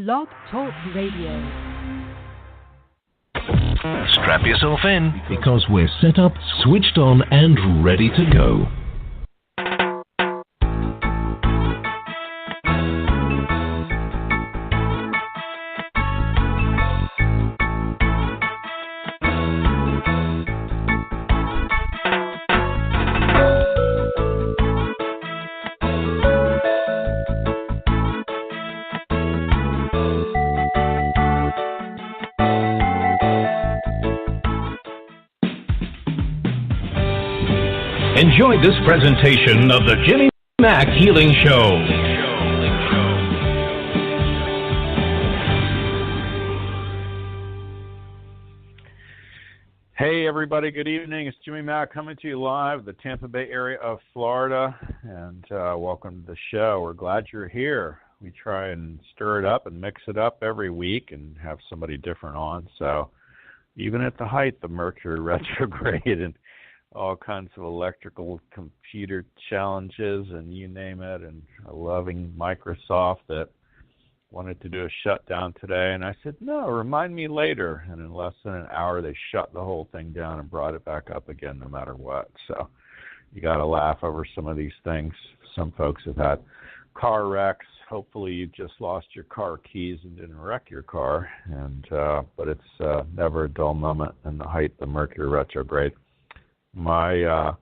Blog Talk Radio. Strap yourself in because we're set up, switched on, and ready to go. Enjoy this presentation of the Jimmy Mack Healing Show. Hey everybody, good evening. It's Jimmy Mack coming to you live, the Tampa Bay area of Florida, and welcome to the show. We're glad you're here. We try and stir it up and mix it up every week and have somebody different on. So even at the height of Mercury retrograde and all kinds of electrical computer challenges and you name it, and a loving Microsoft that wanted to do a shutdown today. And I said, no, remind me later. And in less than an hour, they shut the whole thing down and brought it back up again no matter what. So you got to laugh over some of these things. Some folks have had car wrecks. Hopefully you just lost your car keys and didn't wreck your car. And but it's never a dull moment in the height of Mercury retrograde. My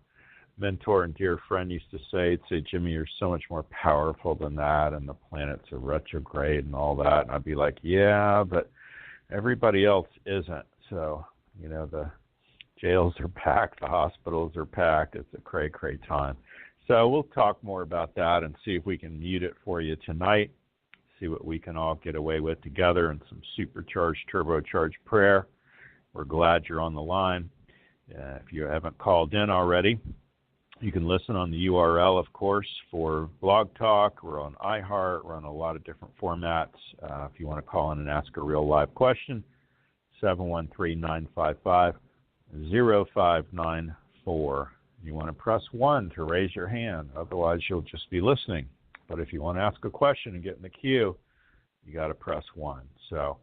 mentor and dear friend used to say, Jimmy, you're so much more powerful than that, and the planets are retrograde and all that. And I'd be like, yeah, but everybody else isn't. So, you know, the jails are packed, the hospitals are packed. It's a cray-cray time. So we'll talk more about that and see if we can mute it for you tonight, see what we can all get away with together and some supercharged, turbocharged prayer. We're glad you're on the line. If you haven't called in already, you can listen on the URL, of course, for Blog Talk. We're on iHeart. We're on a lot of different formats. If you want to call in and ask a real live question, 713-955-0594. You want to press 1 to raise your hand. Otherwise, you'll just be listening. But if you want to ask a question and get in the queue, you got to press 1. So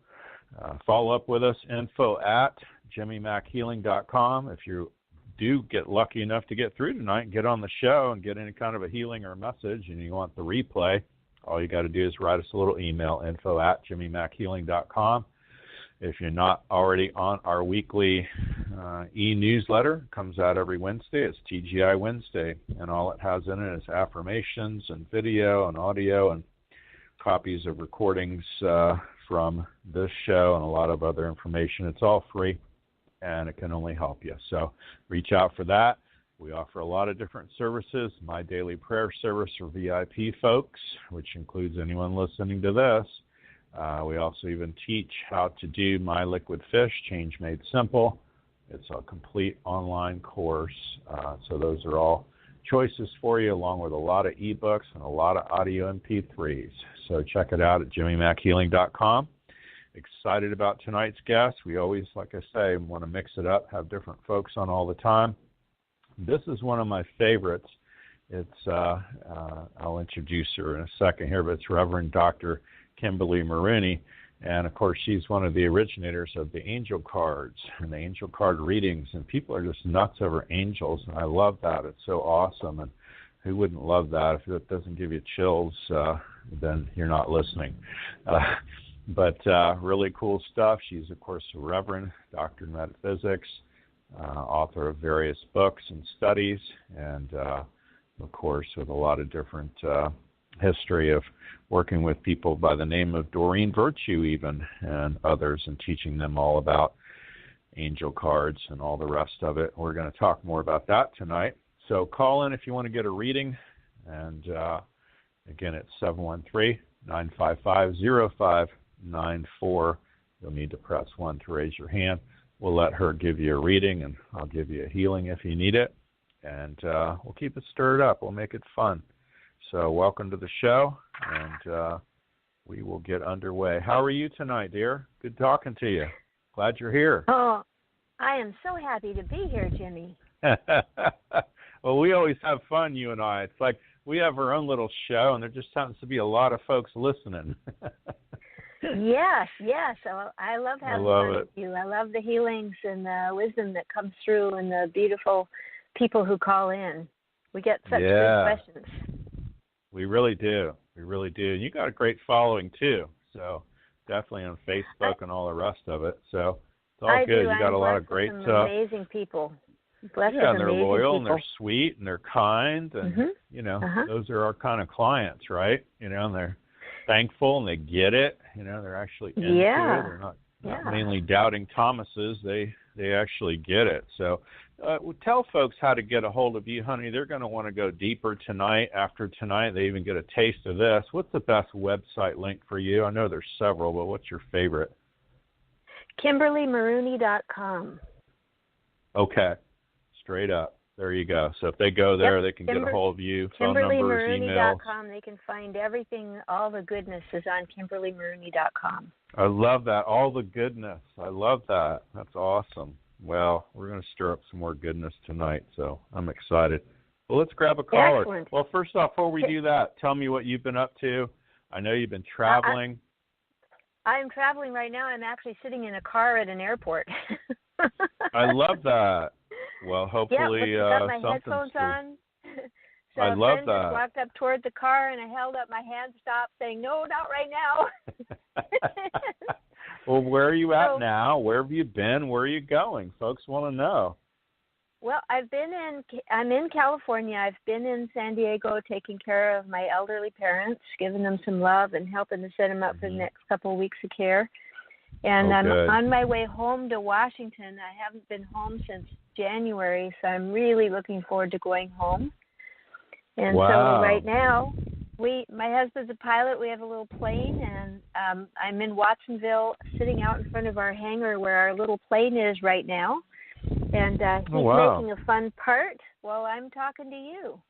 follow up with us, info@jimmymackhealing.com. If you do get lucky enough to get through tonight and get on the show and get any kind of a healing or a message and you want the replay, all you got to do is write us a little email, info@jimmymackhealing.com. If you're not already on our weekly e-newsletter, comes out every Wednesday. It's TGI Wednesday, and all it has in it is affirmations and video and audio and copies of recordings from this show and a lot of other information. It's all free, and it can only help you. So reach out for that. We offer a lot of different services. My daily prayer service for VIP folks, which includes anyone listening to this. We also even teach how to do My Liquid Fish, Change Made Simple. It's a complete online course. So those are all choices for you, along with a lot of ebooks and a lot of audio MP3s. So check it out at jimmymackhealing.com. Excited about tonight's guest. We always, like I say, want to mix it up, have different folks on all the time. This is one of my favorites. It's I'll introduce her in a second here, but it's Reverend Dr. Kimberly Marooney. And, of course, she's one of the originators of the angel cards and the angel card readings. And people are just nuts over angels, and I love that. It's so awesome. And who wouldn't love that? If it doesn't give you chills, then you're not listening. But really cool stuff. She's, of course, a Reverend, Doctor in Metaphysics, author of various books and studies, and, of course, with a lot of different history of working with people by the name of Doreen Virtue even, and others, and teaching them all about angel cards and all the rest of it. We're going to talk more about that tonight. So call in if you want to get a reading. And again, it's 713-955-0594. You'll need to press 1 to raise your hand. We'll let her give you a reading, and I'll give you a healing if you need it. And we'll keep it stirred up. We'll make it fun. So welcome to the show, and we will get underway. How are you tonight, dear? Good talking to you. Glad you're here. Oh, I am so happy to be here, Jimmy. Well, we always have fun, you and I. It's like we have our own little show, and there just happens to be a lot of folks listening. Yes. So I love having fun it. with you. I love the healings and the wisdom that comes through and the beautiful people who call in. We get such good questions. We really do. We really do. And you got a great following, too. So definitely on Facebook and all the rest of it. So it's all good. You got a lot of great amazing people. Blessed and they're loyal people. and they're sweet and they're kind. And, those are our kind of clients, right? And they're thankful and they get it. They're actually into it. They're not mainly doubting Thomases. They actually get it. So tell folks how to get a hold of you, honey. They're going to want to go deeper tonight. After tonight, they even get a taste of this. What's the best website link for you? I know there's several, but what's your favorite? KimberlyMarooney.com. Okay. Straight up. There you go. So if they go there, they can get a hold of you. Phone numbers, emails. KimberlyMarooney.com. They can find everything, all the goodness is on KimberlyMarooney.com. I love that. All the goodness. I love that. That's awesome. Well, we're going to stir up some more goodness tonight, so I'm excited. Well, let's grab a caller. Excellent. Well, first off, before we do that, tell me what you've been up to. I know you've been traveling. I'm traveling right now. I'm actually sitting in a car at an airport. I love that. Well, hopefully got my something's headphones on. So I love a friend that. just walked up toward the car, and I held up my hand, stopped, saying, "No, not right now." Well, where are you at now? Where have you been? Where are you going? Folks want to know. Well, I'm in California. I've been in San Diego taking care of my elderly parents, giving them some love and helping to set them up for the next couple of weeks of care. And I'm on my way home to Washington. I haven't been home since January, so I'm really looking forward to going home. And so right now, my husband's a pilot. We have a little plane, and I'm in Watsonville, sitting out in front of our hangar where our little plane is right now. And he's making a fun part while I'm talking to you.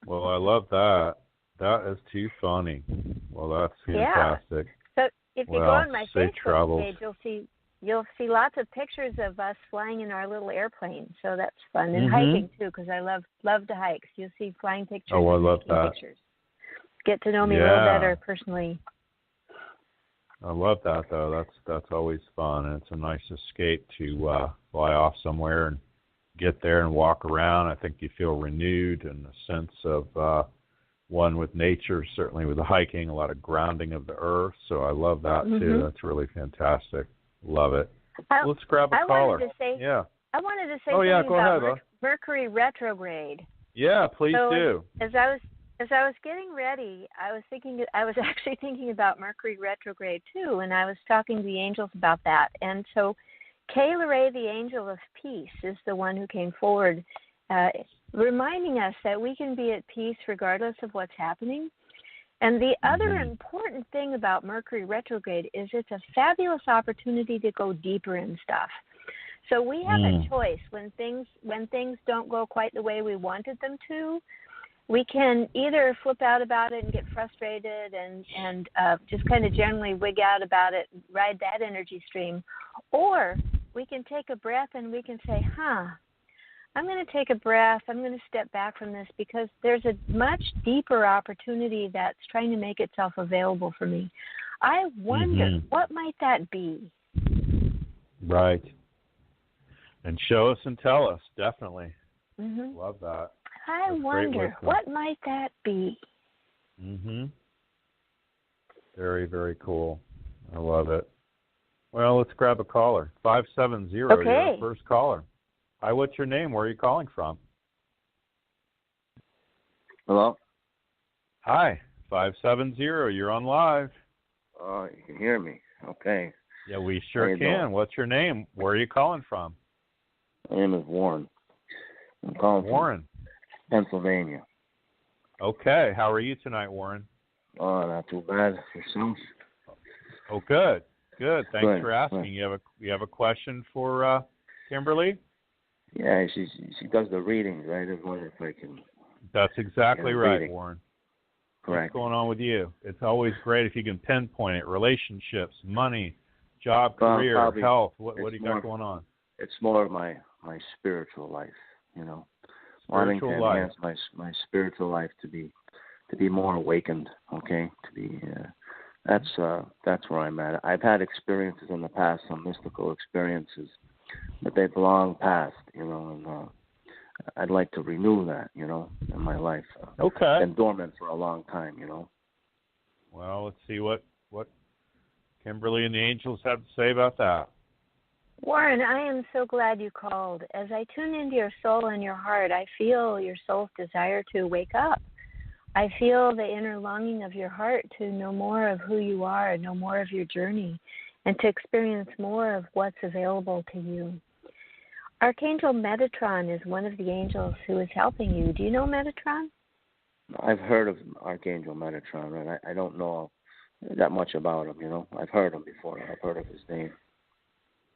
Well, I love that. That is too funny. Well, that's fantastic. So if you go on my Facebook travels. page, you'll see lots of pictures of us flying in our little airplane. So that's fun. And hiking, too, because I love to hike. You'll see flying pictures. Oh, I love that. Pictures. Get to know me a little better personally. I love that, though. That's always fun, and it's a nice escape to fly off somewhere and get there and walk around. I think you feel renewed and a sense of one with nature, certainly with the hiking, a lot of grounding of the earth. So I love that, too. That's really fantastic. Love it. Let's grab a caller. I wanted to say something about Mercury retrograde. Yeah, please do. As I was getting ready, I was actually thinking about Mercury retrograde too, and I was talking to the angels about that. And so Kayla Ray, the angel of peace, is the one who came forward, reminding us that we can be at peace regardless of what's happening. And the other important thing about Mercury retrograde is it's a fabulous opportunity to go deeper in stuff. So we have a choice when things don't go quite the way we wanted them to. We can either flip out about it and get frustrated and just kind of generally wig out about it, ride that energy stream, or we can take a breath and we can say, I'm going to take a breath. I'm going to step back from this because there's a much deeper opportunity that's trying to make itself available for me. I wonder, what might that be? Right. And show us and tell us, definitely. Love that. I wonder, what might that be? Very, very cool. I love it. Well, let's grab a caller. 570, you're the first caller. Hi, what's your name? Where are you calling from? Hello? Hi, 570, you're on live. Oh, you can hear me. Okay. Yeah, we sure can. What's your name? Where are you calling from? My name is Warren. I'm calling from Pennsylvania. Okay. How are you tonight, Warren? Oh, not too bad. Yourself? Oh, good. Good. Thanks for asking. You have a question for Kimberly? Yeah, she does the readings, right? I wonder if I can. That's exactly right, Warren. Correct. What's going on with you? It's always great if you can pinpoint it. Relationships, money, job, career, health. What do you got going on? It's more of my spiritual life, you know. Wanting to enhance my spiritual life to be more awakened, okay? To be That's where I'm at. I've had experiences in the past, some mystical experiences, but they've long passed, and I'd like to renew that, in my life. Okay. Been dormant for a long time, Well, let's see what Kimberly and the angels have to say about that. Warren, I am so glad you called. As I tune into your soul and your heart, I feel your soul's desire to wake up. I feel the inner longing of your heart to know more of who you are, know more of your journey, and to experience more of what's available to you. Archangel Metatron is one of the angels who is helping you. Do you know Metatron? I've heard of Archangel Metatron, and I don't know that much about him, I've heard him before. I've heard of his name.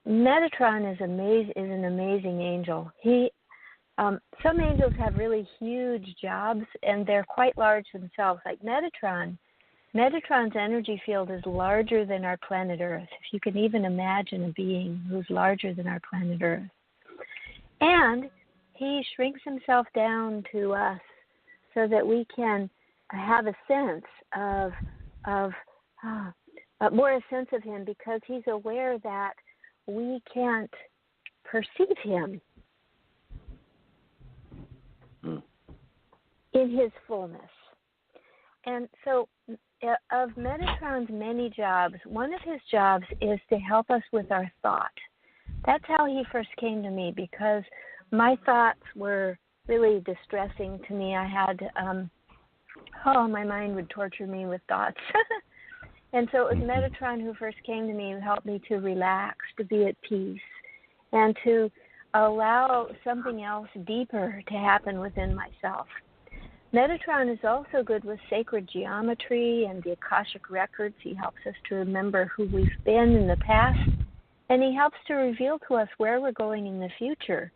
Metatron is an amazing angel. Some angels have really huge jobs, and they're quite large themselves. Like Metatron. Metatron's energy field is larger than our planet Earth, if you can even imagine a being who's larger than our planet Earth. And he shrinks himself down to us so that we can have a sense of him, because he's aware that we can't perceive him in his fullness. And so of Metatron's many jobs, one of his jobs is to help us with our thought. That's how he first came to me, because my thoughts were really distressing to me. I had, my mind would torture me with thoughts. And so it was Metatron who first came to me, who helped me to relax, to be at peace, and to allow something else deeper to happen within myself. Metatron is also good with sacred geometry and the Akashic records. He helps us to remember who we've been in the past, and he helps to reveal to us where we're going in the future.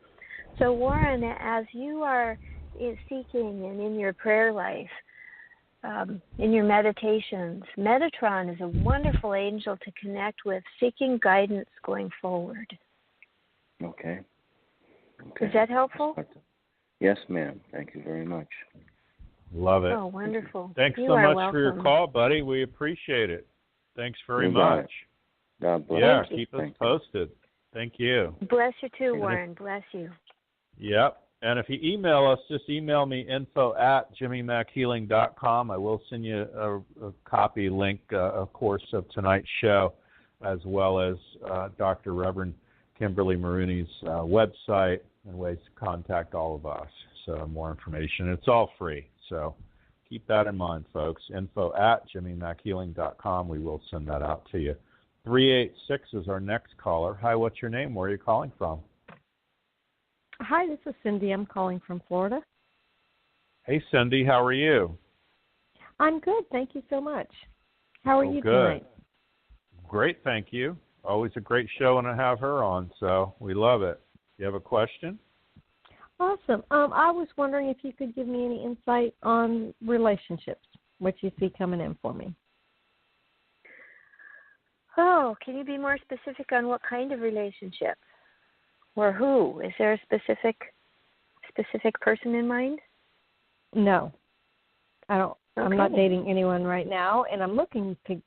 So, Warren, as you are seeking and in your prayer life, in your meditations, Metatron is a wonderful angel to connect with, seeking guidance going forward. Okay. Is that helpful? Yes, ma'am. Thank you very much. Love it. Oh, wonderful. Thanks you so much welcome. for your call, buddy. We appreciate it. Thanks very You got much. it. God bless. Yeah, you. keep us posted. Thank you. Bless you too, Warren. Bless you. Yep. And if you email us, just email me info@jimmymackhealing.com. I will send you a copy link, of course, of tonight's show, as well as Dr. Reverend Kimberly Marooney's website and ways to contact all of us. So more information. It's all free. So keep that in mind, folks. info@jimmymackhealing.com. We will send that out to you. 386 is our next caller. Hi, what's your name? Where are you calling from? Hi, this is Cindy. I'm calling from Florida. Hey, Cindy. How are you? I'm good. Thank you so much. How are you good. tonight? Great, thank you. Always a great show when I have her on, so we love it. You have a question? Awesome. I was wondering if you could give me any insight on relationships, what you see coming in for me. Oh, can you be more specific on what kind of relationship? Or who? Is there a specific person in mind? No. I don't. Okay. I'm not dating anyone right now, and I'm looking to,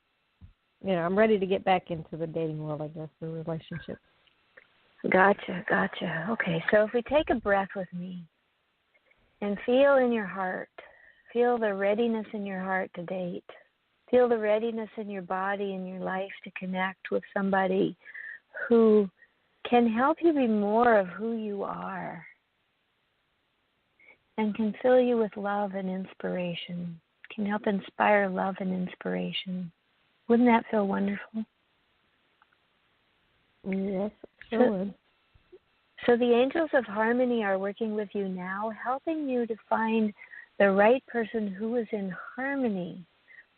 I'm ready to get back into the dating world, I guess, the relationship. Gotcha. Okay, so if we take a breath with me and feel in your heart, feel the readiness in your heart to date. Feel the readiness in your body and your life to connect with somebody who can help you be more of who you are and can fill you with love and inspiration, can help inspire love and inspiration. Wouldn't that feel wonderful? Yes, it sure would. So the angels of harmony are working with you now, helping you to find the right person who is in harmony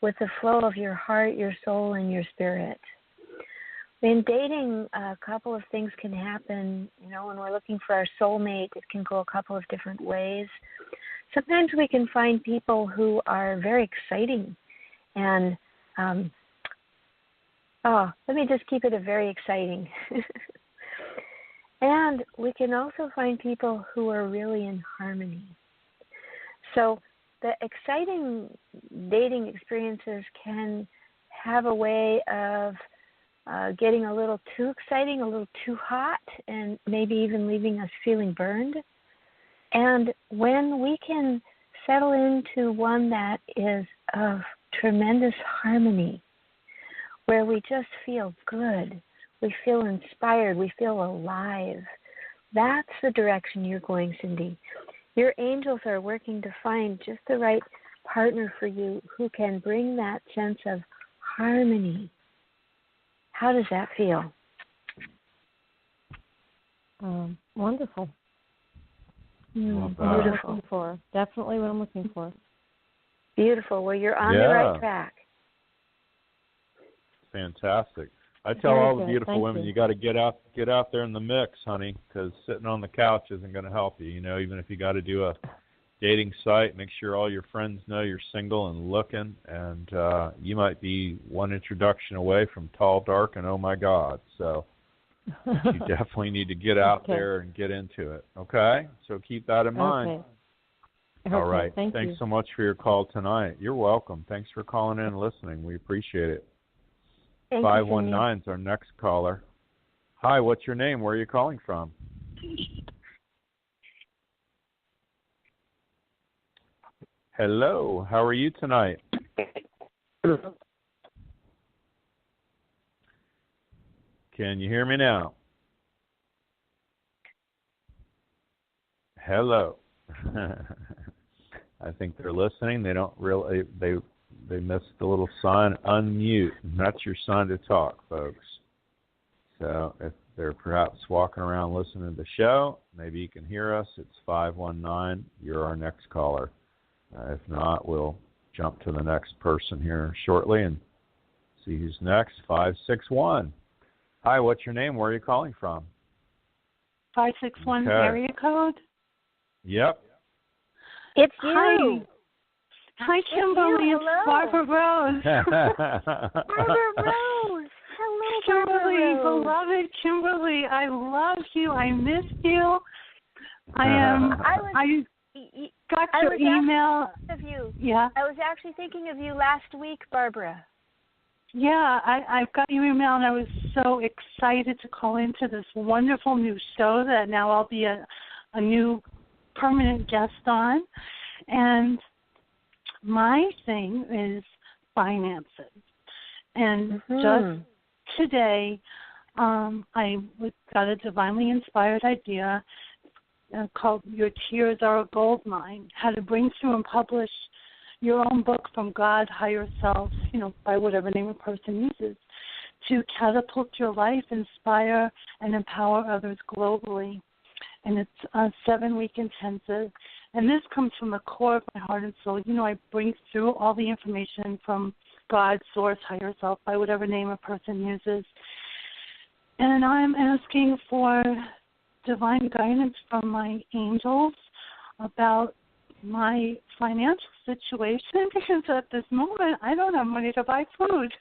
with the flow of your heart, your soul, and your spirit. In dating, a couple of things can happen. When we're looking for our soulmate, it can go a couple of different ways. Sometimes we can find people who are very exciting. And, let me just keep it a very exciting. And we can also find people who are really in harmony. So the exciting dating experiences can have a way of getting a little too exciting, a little too hot, and maybe even leaving us feeling burned. And when we can settle into one that is of tremendous harmony, where we just feel good, we feel inspired, we feel alive, that's the direction you're going, Cindy. Your angels are working to find just the right partner for you who can bring that sense of harmony. How does that feel? Wonderful. Love what I'm looking for. Definitely what I'm looking for. Beautiful. Well, you're on the right track. Fantastic. I tell all the beautiful women, you got to get out there in the mix, honey, because sitting on the couch isn't going to help you. You know, even if you got to do a dating site, make sure all your friends know you're single and looking, and you might be one introduction away from tall, dark, and oh my God. So you definitely need to get out there and get into it. Okay? So keep that in mind. All right. Thanks so much for your call tonight. You're welcome. Thanks for calling in and listening. We appreciate it. 519 is our next caller. Hi, what's your name? Where are you calling from? Hello, how are you tonight? Can you hear me now? Hello. I think they're listening. They don't really, they missed the little sign, unmute. That's your sign to talk, folks. So if they're perhaps walking around listening to the show, maybe you can hear us. It's 519. You're our next caller. If not, we'll jump to the next person here shortly and see who's next. 561. Hi, what's your name? Where are you calling from? 561 area code? Yep. It's you. Hi, Kimberly. It's Barbara Rose. Barbara Rose. Hello, Kimberly, Barbara Rose. Beloved Kimberly. I love you. I missed you. I got your email. Yeah. I was actually thinking of you last week, Barbara. Yeah, I've got your email, and I was so excited to call into this wonderful new show that now I'll be a new permanent guest on. And my thing is finances. And just today, I got a divinely inspired idea called Your Tears Are a Gold Mine, how to bring through and publish your own book from God, higher self, by whatever name a person uses, to catapult your life, inspire, and empower others globally. And it's a 7-week intensive. And this comes from the core of my heart and soul. I bring through all the information from God, source, higher self, by whatever name a person uses. And I'm asking for divine guidance from my angels about my financial situation, because at this moment I don't have money to buy food.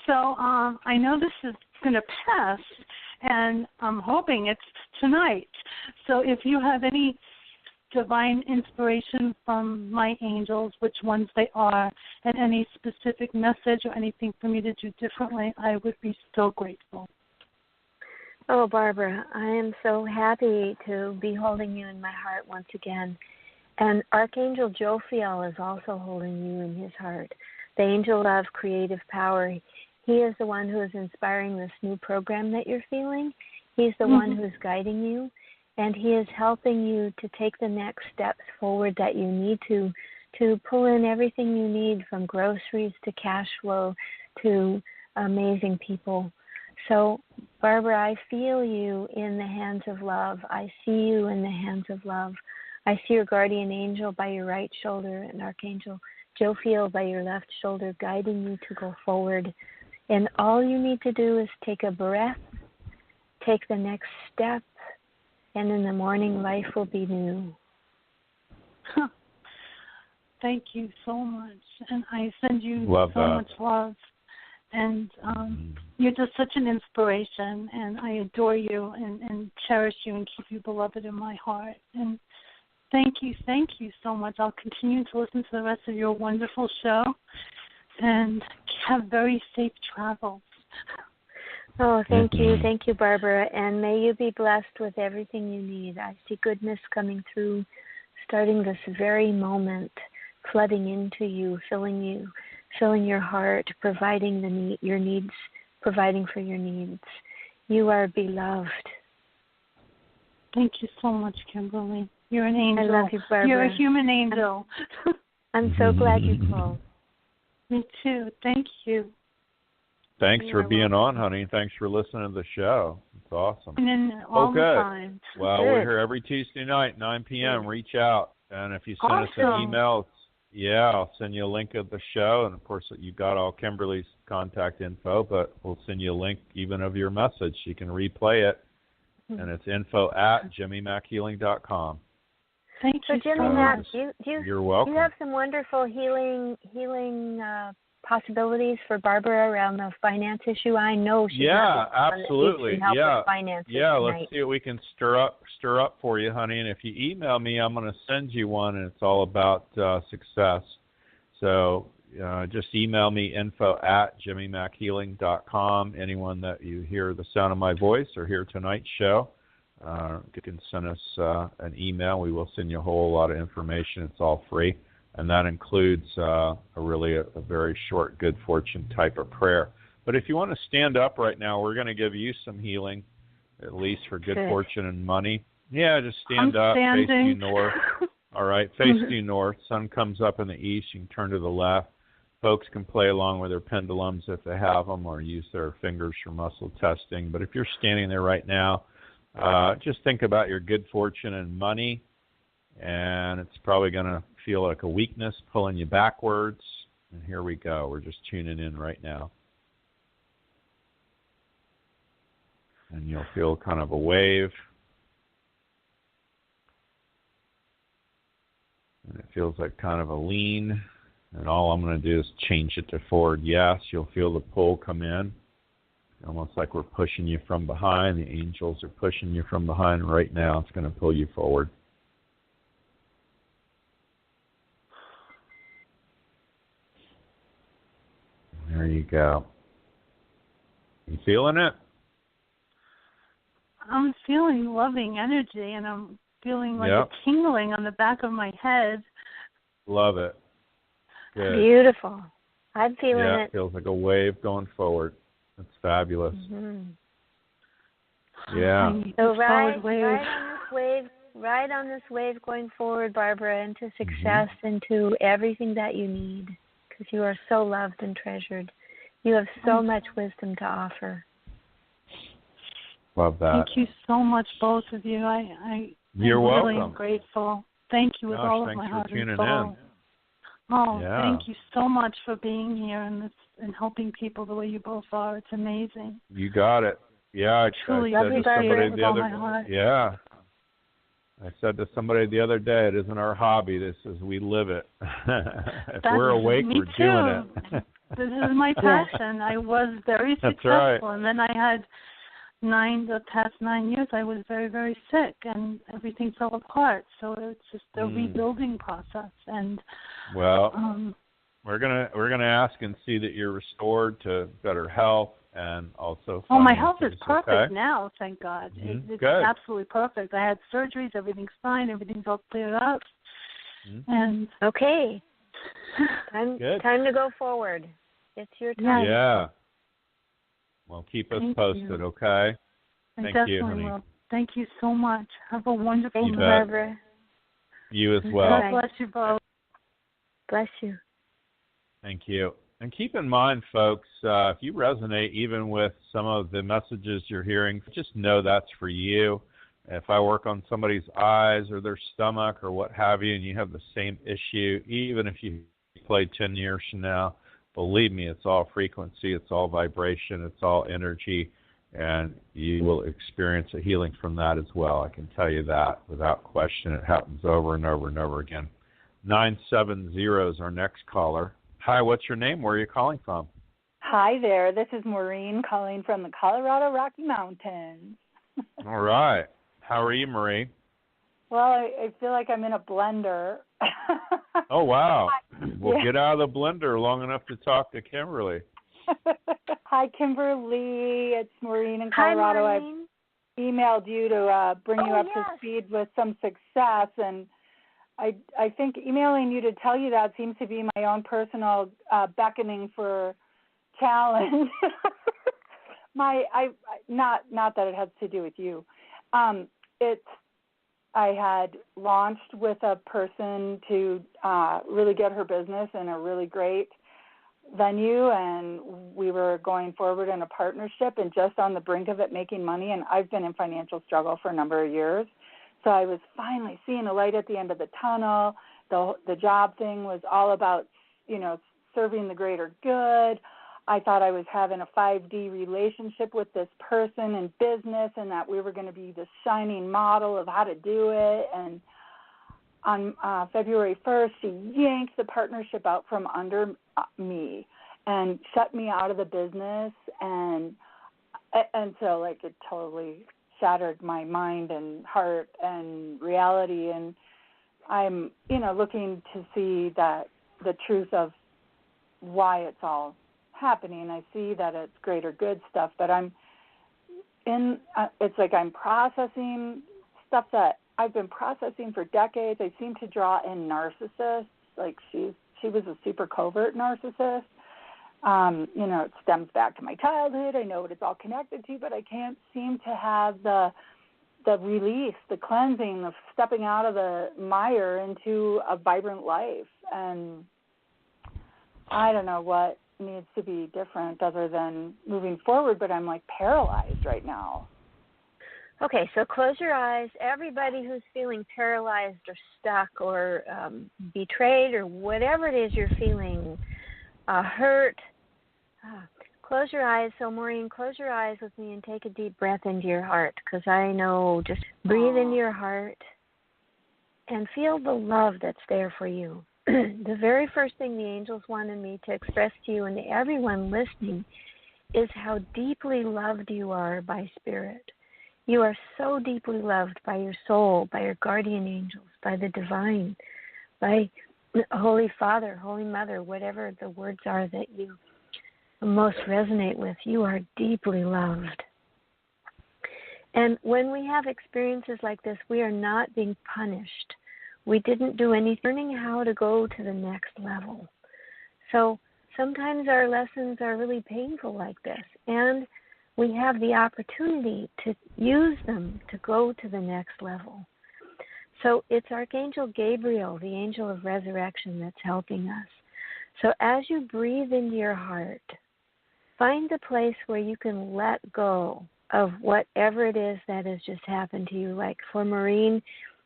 So I know this is going to pass, and I'm hoping it's tonight. So if you have any divine inspiration from my angels, which ones they are, and any specific message or anything for me to do differently, I would be so grateful. Oh, Barbara, I am so happy to be holding you in my heart once again. And Archangel Jophiel is also holding you in his heart. The angel of creative power. He is the one who is inspiring this new program that you're feeling. He's the one who's guiding you, and he is helping you to take the next steps forward that you need to pull in everything you need, from groceries to cash flow to amazing people. So, Barbara, I feel you in the hands of love. I see you in the hands of love. I see your guardian angel by your right shoulder and Archangel Jophiel by your left shoulder, guiding you to go forward. And all you need to do is take a breath, take the next step, and in the morning life will be new. Thank you so much. And I send you much love. And you're just such an inspiration, and I adore you and cherish you and keep you beloved in my heart. And thank you so much. I'll continue to listen to the rest of your wonderful show. and have very safe travels. Oh, thank you. Thank you, Barbara. And may you be blessed with everything you need. I see goodness coming through, starting this very moment, flooding into you, filling your heart, providing your needs, providing for your needs. You are beloved. Thank you so much, Kimberly. You're an angel. I love you, Barbara. You're a human angel. I'm so glad you called. Me too. Thank you. Thanks for being on, honey. Thanks for listening to the show. It's awesome. And all the time. Well, we're here every Tuesday night, 9 p.m. Reach out. And if you send us an email, I'll send you a link of the show. And, of course, you've got all Kimberly's contact info, but we'll send you a link even of your message. You can replay it. And it's info@jimmymackhealing.com. Thank you. So, Jimmy Mack, you're welcome. You have some wonderful healing possibilities for Barbara around the finance issue. I know she's absolutely. Help with finances let's tonight. see what we can stir up for you, honey. And if you email me, I'm going to send you one, and it's all about success. So just email me info@jimmymackhealing.com. Anyone that you hear the sound of my voice or hear tonight's show, you can send us an email. We will send you a whole lot of information. It's all free. And that includes a very short good fortune type of prayer. But if you want to stand up right now, we're going to give you some healing, at least for good fortune and money. Yeah, just stand up, face due north. All right, face due north. Sun comes up in the east. You can turn to the left. Folks can play along with their pendulums if they have them, or use their fingers for muscle testing. But if you're standing there right now, just think about your good fortune and money, and it's probably going to feel like a weakness pulling you backwards. And here we go. We're just tuning in right now. And you'll feel kind of a wave. And it feels like kind of a lean. And all I'm going to do is change it to forward yes. You'll feel the pull come in. Almost like we're pushing you from behind. The angels are pushing you from behind right now. It's going to pull you forward. There you go. You feeling it? I'm feeling loving energy, and I'm feeling like a tingling on the back of my head. Love it. Good. Beautiful. I'm feeling it. It feels like a wave going forward. That's fabulous. Mm-hmm. Yeah. So ride on this wave going forward, Barbara, into success, into everything that you need, because you are so loved and treasured. You have so much wisdom to offer. Love that. Thank you so much, both of you. You're welcome. Really am grateful. Thank you with all of my heart and soul. Thank you so much for being here and helping people the way you both are. It's amazing. You got it. Yeah, Truly, I said to somebody the other day. I said to somebody the other day, it isn't our hobby. This is we live it. If we're awake, we're doing it. This is my passion. I was very successful, and then I had the past 9 years, I was very, very sick, and everything fell apart. So it's just a rebuilding process. And we're gonna ask and see that you're restored to better health and also. My health is perfect now, thank God. It's absolutely perfect. I had surgeries, everything's fine, everything's all cleared up. And okay, time to go forward. It's your time. Yeah. Well, keep us posted, okay? Thank you, honey. Will. Thank you so much. Have a wonderful night. Thank you, Barbara. You as well. God bless you both. Bless you. Thank you. And keep in mind, folks, if you resonate even with some of the messages you're hearing, just know that's for you. If I work on somebody's eyes or their stomach or what have you, and you have the same issue, even if you play 10 years from now, believe me, it's all frequency, it's all vibration, it's all energy, and you will experience a healing from that as well. I can tell you that without question. It happens over and over and over again. 970 is our next caller. Hi, what's your name? Where are you calling from? Hi there. This is Maureen calling from the Colorado Rocky Mountains. All right. How are you, Marie? Well, I feel like I'm in a blender. Oh, wow. We'll get out of the blender long enough to talk to Kimberly. Hi, Kimberly. It's Maureen in Colorado. Hi, Maureen. I've emailed you to bring you up to speed with some success, and I think emailing you to tell you that seems to be my own personal beckoning for challenge. Not that it has to do with you. I had launched with a person to really get her business in a really great venue, and we were going forward in a partnership and just on the brink of it making money, and I've been in financial struggle for a number of years. So I was finally seeing a light at the end of the tunnel. The job thing was all about, serving the greater good. I thought I was having a 5D relationship with this person in business and that we were going to be the shining model of how to do it. And on February 1st, she yanked the partnership out from under me and shut me out of the business. And so, it totally shattered my mind and heart and reality. And I'm, looking to see that the truth of why it's all happening. I see that it's greater good stuff, but it's like I'm processing stuff that I've been processing for decades. I seem to draw in narcissists. Like she was a super covert narcissist. It stems back to my childhood. I know what it's all connected to, but I can't seem to have the release, the cleansing, the stepping out of the mire into a vibrant life. And I don't know what needs to be different other than moving forward, but I'm paralyzed right now. Okay, so close your eyes. Everybody who's feeling paralyzed or stuck or betrayed or whatever it is you're feeling, hurt, close your eyes. So, Maureen, close your eyes with me and take a deep breath into your heart, because I know, just breathe into your heart and feel the love that's there for you. The very first thing the angels wanted me to express to you and to everyone listening is how deeply loved you are by Spirit. You are so deeply loved by your soul, by your guardian angels, by the divine, by Holy Father, Holy Mother, whatever the words are that you most resonate with. You are deeply loved. And when we have experiences like this, we are not being punished. We didn't do anything, learning how to go to the next level. So sometimes our lessons are really painful like this, and we have the opportunity to use them to go to the next level. So it's Archangel Gabriel, the angel of resurrection, that's helping us. So as you breathe into your heart, find a place where you can let go of whatever it is that has just happened to you. Like for Maureen,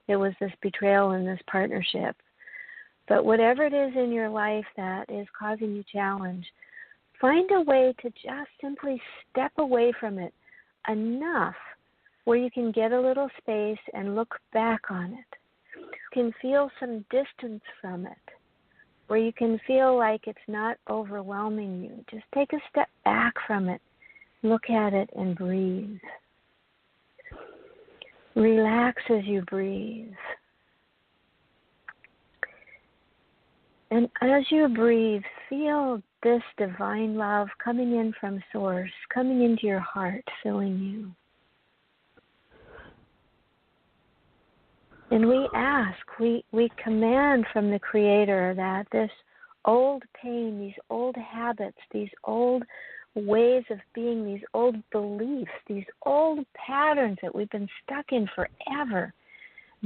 it was this betrayal in this partnership. But whatever it is in your life that is causing you challenge, find a way to just simply step away from it enough where you can get a little space and look back on it. You can feel some distance from it, where you can feel like it's not overwhelming you. Just take a step back from it, look at it, and breathe. Relax as you breathe. And as you breathe, feel this divine love coming in from Source, coming into your heart, filling you. And we ask, we command from the Creator that this old pain, these old habits, these old ways of being, these old beliefs, these old patterns that we've been stuck in forever,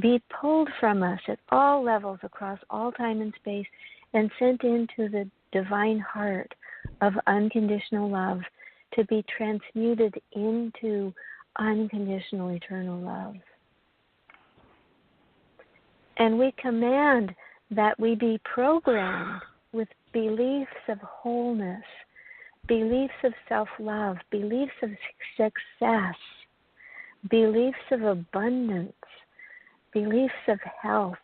be pulled from us at all levels across all time and space and sent into the divine heart of unconditional love to be transmuted into unconditional eternal love. And we command that we be programmed with beliefs of wholeness, beliefs of self-love, beliefs of success, beliefs of abundance, beliefs of health,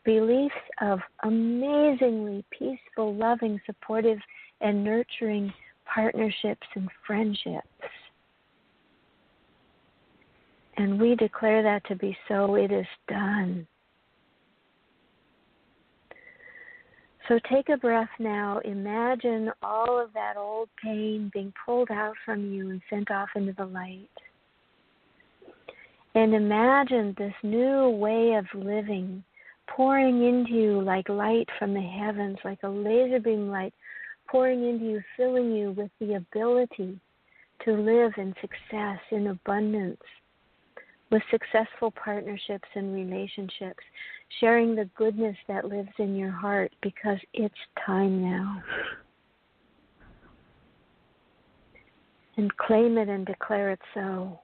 beliefs of amazingly peaceful, loving, supportive, and nurturing partnerships and friendships. And we declare that to be so. It is done. So take a breath now. Imagine all of that old pain being pulled out from you and sent off into the light. And imagine this new way of living pouring into you like light from the heavens, like a laser beam light pouring into you, filling you with the ability to live in success, in abundance, with successful partnerships and relationships, sharing the goodness that lives in your heart, because it's time now. And claim it and declare it so.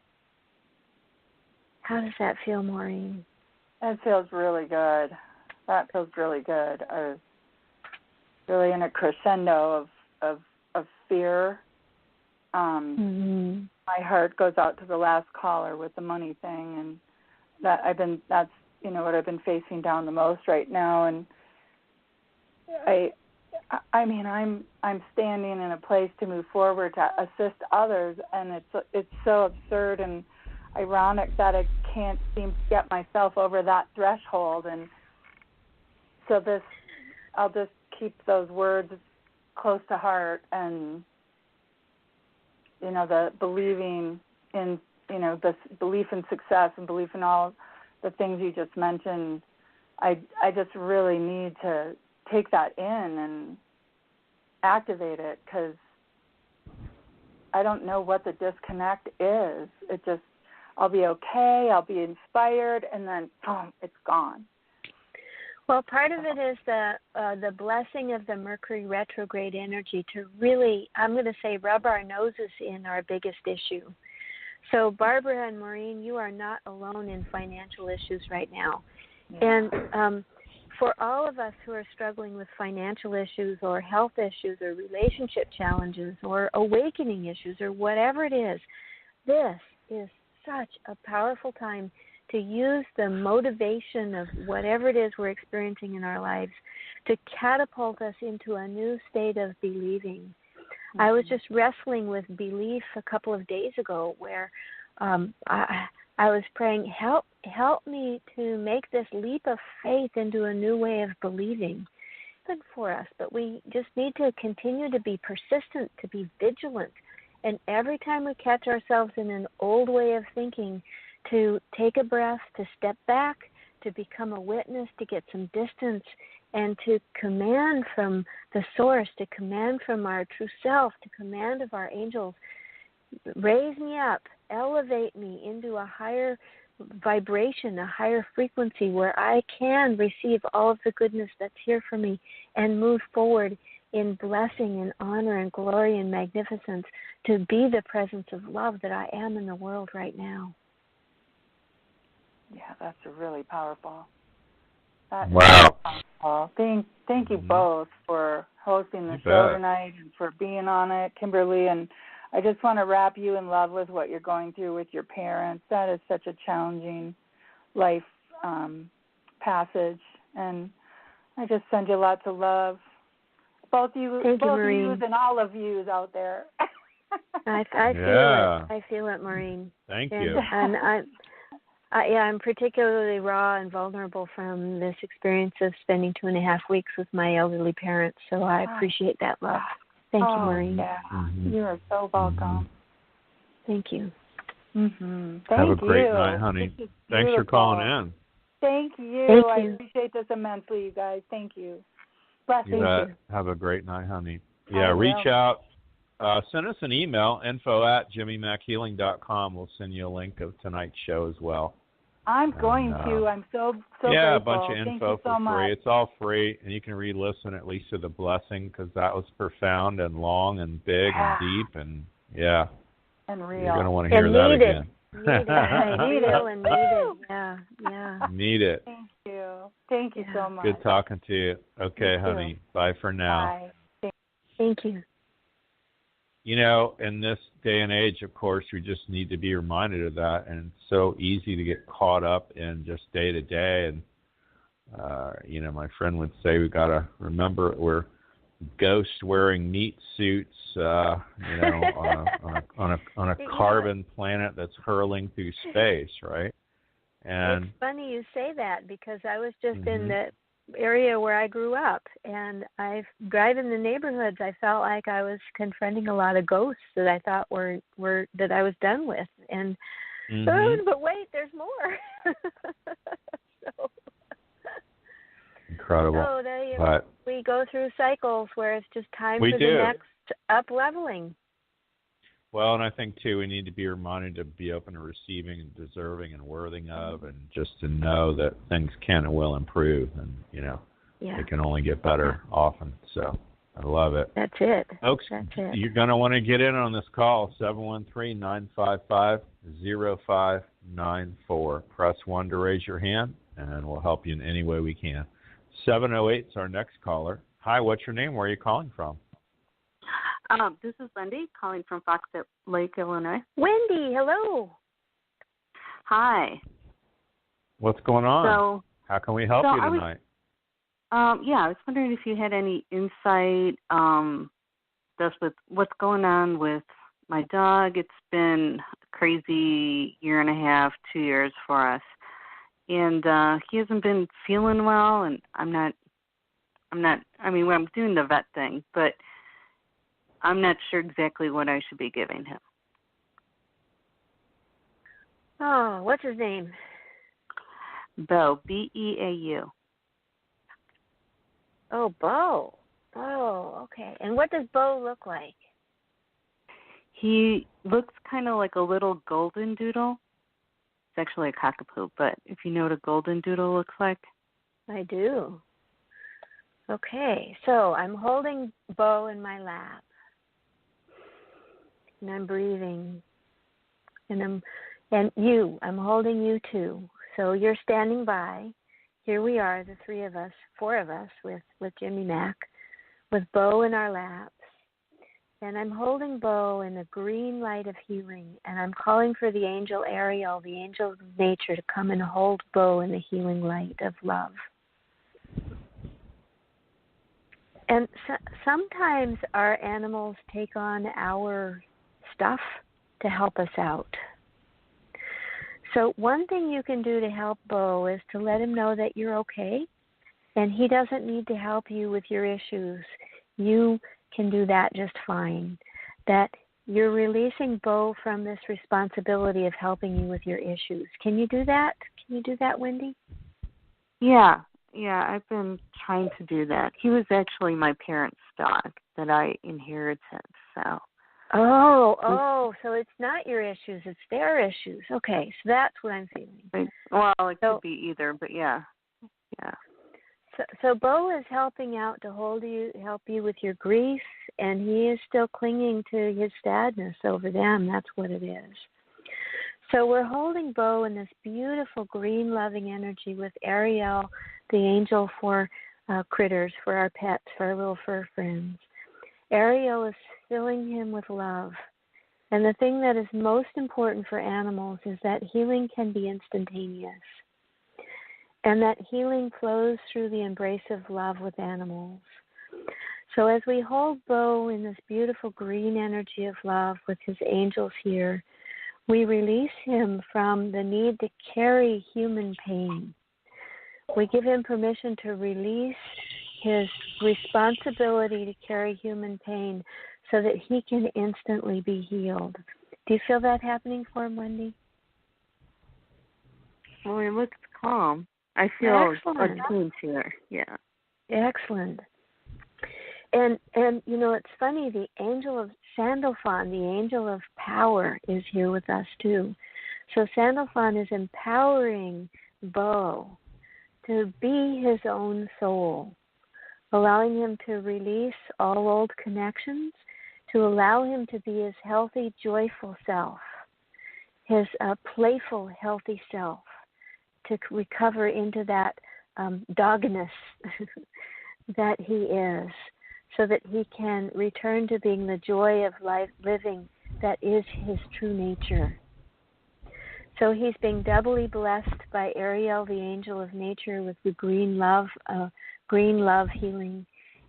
How does that feel, Maureen? That feels really good. That feels really good. I was really in a crescendo of fear. My heart goes out to the last caller with the money thing, and that's what I've been facing down the most right now. And I'm standing in a place to move forward to assist others, and it's so absurd and ironic that I can't seem to get myself over that threshold. And so I'll just keep those words close to heart, and the believing in, this belief in success and belief in all the things you just mentioned. I just really need to take that in and activate it, because I don't know what the disconnect is. It just, I'll be okay, I'll be inspired, and then boom, it's gone. Well, part of it is the blessing of the Mercury retrograde energy to really, I'm going to say, rub our noses in our biggest issue. So Barbara and Maureen, you are not alone in financial issues right now. Yeah. And for all of us who are struggling with financial issues or health issues or relationship challenges or awakening issues or whatever it is, this is such a powerful time to use the motivation of whatever it is we're experiencing in our lives to catapult us into a new state of believing. Mm-hmm. I was just wrestling with belief a couple of days ago where I was praying, help me to make this leap of faith into a new way of believing. Good for us, but we just need to continue to be persistent, to be vigilant. And every time we catch ourselves in an old way of thinking, to take a breath, to step back, to become a witness, to get some distance, and to command from the source, to command from our true self, to command of our angels, raise me up, elevate me into a higher vibration, a higher frequency where I can receive all of the goodness that's here for me and move forward in blessing and honor and glory and magnificence to be the presence of love that I am in the world right now. Yeah, that's really powerful. That's wow. Powerful. Thank you both for hosting the show tonight and for being on it, Kimberly. And I just want to wrap you in love with what you're going through with your parents. That is such a challenging life passage. And I just send you lots of love. Both yous and all of yous out there. I feel it. I feel it, Maureen. Thank you. And I'm particularly raw and vulnerable from this experience of spending 2.5 weeks with my elderly parents. So I appreciate that love. Thank you, Maureen. Yeah. Mm-hmm. You are so welcome. Thank you. Mm-hmm. Have a great night, honey. Thanks for calling in. Thank you. I appreciate this immensely, you guys. Thank you. Bless you. Have a great night, honey. Yeah, reach out. Send us an email, info@jimmymackhealing.com. We'll send you a link of tonight's show as well. I'm going to. I'm so yeah, grateful. A bunch of info for free. It's all free, and you can re-listen at least to the blessing, because that was profound and long and big and deep, and and real. You're going to want to hear that again. Real and needed. Yeah. Need it. Thank you so much. Good talking to you. Okay, honey. Bye for now. Bye. Thank you. In this day and age, of course, we just need to be reminded of that. And it's so easy to get caught up in just day to day. And, my friend would say we got to remember we're ghosts wearing meat suits, on a carbon planet that's hurling through space, right? And it's funny you say that, because I was just in the area where I grew up, and I driving the neighborhoods, I felt like I was confronting a lot of ghosts that I thought were that I was done with, and but wait, there's more. So, incredible. So we go through cycles where it's just time for the next up leveling. Well, and I think, too, we need to be reminded to be open to receiving and deserving and worthy of, and just to know that things can and will improve, and, it can only get better often. So I love it. That's it. Folks, you're going to want to get in on this call, 713-955-0594. Press 1 to raise your hand, and we'll help you in any way we can. 708 is our next caller. Hi, what's your name? Where are you calling from? This is Wendy calling from Fox Lake, Illinois. Wendy, hello. Hi. What's going on? How can we help you tonight? I was wondering if you had any insight just with what's going on with my dog. It's been a crazy 1.5, 2 years for us. And he hasn't been feeling well, and I'm doing the vet thing, but I'm not sure exactly what I should be giving him. Oh, what's his name? Beau, B-E-A-U. Oh, Beau. Oh, okay. And what does Beau look like? He looks kind of like a little golden doodle. It's actually a cockapoo, but if you know what a golden doodle looks like. I do. Okay, so I'm holding Beau in my lap. And I'm breathing, and I'm holding you too. So you're standing by. Here we are, the 4 of us, with Jimmy Mack, with Beau in our laps. And I'm holding Beau in the green light of healing, and I'm calling for the angel Ariel, the angel of nature, to come and hold Beau in the healing light of love. And sometimes our animals take on our stuff to help us out. So one thing you can do to help Beau is to let him know that you're okay, and he doesn't need to help you with your issues. You can do that just fine. That you're releasing Beau from this responsibility of helping you with your issues. Can you do that? Can you do that, Wendy? Yeah, I've been trying to do that. He was actually my parents' dog that I inherited, so. Oh, so it's not your issues, it's their issues. Okay, so that's what I'm feeling. Well, it could be either, but yeah. So Beau is helping out to help you with your grief, and he is still clinging to his sadness over them. That's what it is. So we're holding Beau in this beautiful green loving energy with Ariel, the angel for critters, for our pets, for our little fur friends. Ariel is filling him with love. And the thing that is most important for animals is that healing can be instantaneous. And that healing flows through the embrace of love with animals. So as we hold Beau in this beautiful green energy of love with his angels here, we release him from the need to carry human pain. We give him permission to release his responsibility to carry human pain so that he can instantly be healed. Do you feel that happening for him, Wendy? Well, he looks calm. I feel attuned to her. Yeah. Excellent. And it's funny, the angel of Sandalphon, the angel of power, is here with us too. So Sandalphon is empowering Beau to be his own soul, allowing him to release all old connections, to allow him to be his healthy, joyful self, his playful, healthy self, to recover into that dogness that he is, so that he can return to being the joy of life living that is his true nature. So he's being doubly blessed by Ariel, the angel of nature, with the green love healing,